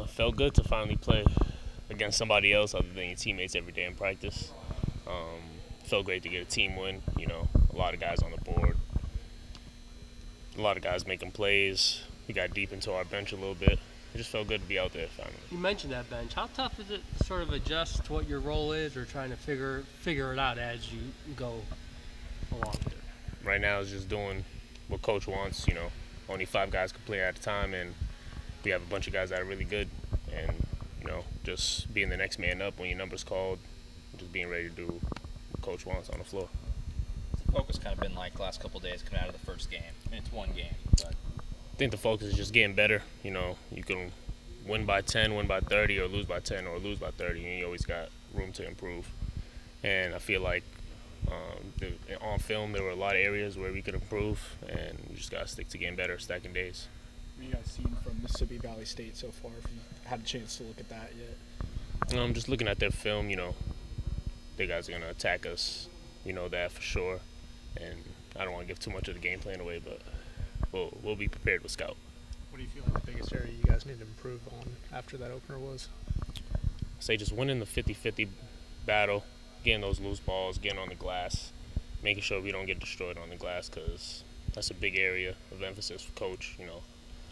Felt good to finally play against somebody else other than your teammates every day in practice. Felt great to get a team win. A lot of guys on the board, a lot of guys making plays. We got deep into our bench a little bit. It just felt good to be out there finally. You mentioned that bench. How tough is it to sort of adjust to what your role is, or trying to figure it out as you go along with it? Right now it's just doing what coach wants. Only 5 guys can play at a time, and we have a bunch of guys that are really good. And just being the next man up when your number's called, just being ready to do what coach wants on the floor. The focus kind of been like the last couple of days coming out of the first game. I mean, it's one game, but I think the focus is just getting better. You can win by 10, win by 30, or lose by 10, or lose by 30, and you always got room to improve. And I feel like on film there were a lot of areas where we could improve, and we just got to stick to getting better, stacking days. What have you guys seen from Mississippi Valley State so far, if you had a chance to look at that yet? I'm just looking at their film. They guys are going to attack us. We know that for sure. And I don't want to give too much of the game plan away, but we'll be prepared with scout. What do you feel like the biggest area you guys need to improve on after that opener was? I say just winning the 50-50 battle, getting those loose balls, getting on the glass, making sure we don't get destroyed on the glass, because that's a big area of emphasis for coach,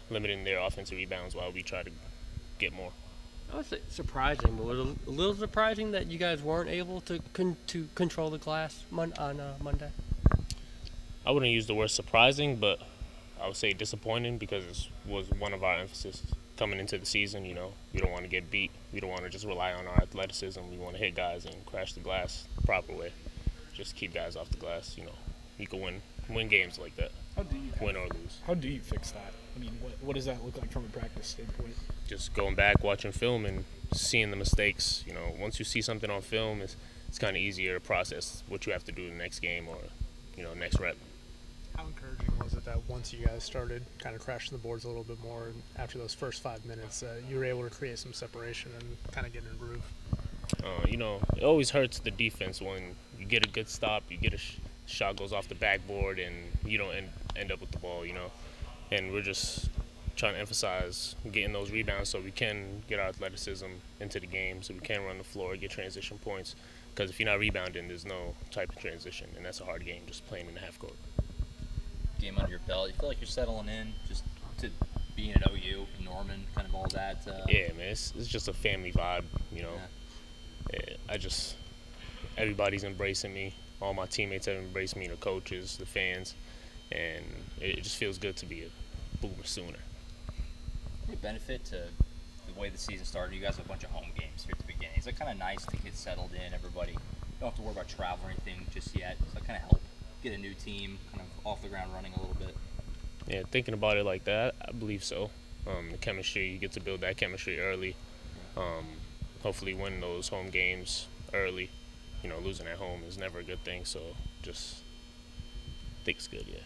limiting their offensive rebounds while we try to get more. I would say surprising, but was it a little surprising that you guys weren't able to control the glass on Monday? I wouldn't use the word surprising, but I would say disappointing, because it was one of our emphasis coming into the season. We don't want to get beat. We don't want to just rely on our athleticism. We want to hit guys and crash the glass the proper way. Just keep guys off the glass. You can win games like that. Win or lose. How do you fix that? I mean, what does that look like from a practice standpoint? Just going back, watching film, and seeing the mistakes. Once you see something on film, it's kind of easier to process what you have to do the next game or next rep. How encouraging was it that once you guys started kind of crashing the boards a little bit more, and after those first 5 minutes, you were able to create some separation and kind of get in a groove? It always hurts the defense when you get a good stop, you get a shot goes off the backboard, and you don't end up with the ball, And we're just trying to emphasize getting those rebounds so we can get our athleticism into the game, so we can run the floor, get transition points. Because if you're not rebounding, there's no type of transition, and that's a hard game, just playing in the half court. game under your belt, you feel like you're settling in just to being at OU, Norman, kind of all that? Yeah, man, it's just a family vibe, Yeah. Everybody's embracing me. All my teammates have embraced me, the coaches, the fans, and it just feels good to be a Boomer Sooner. Any benefit to the way the season started? You guys have a bunch of home games here at the beginning. Is it kind of nice to get settled in? Everybody don't have to worry about travel or anything just yet. Does that kind of help get a new team kind of off the ground running a little bit? Yeah, thinking about it like that, I believe so. The chemistry, you get to build that chemistry early. Hopefully win those home games early. Losing at home is never a good thing, so just think it's good, yeah.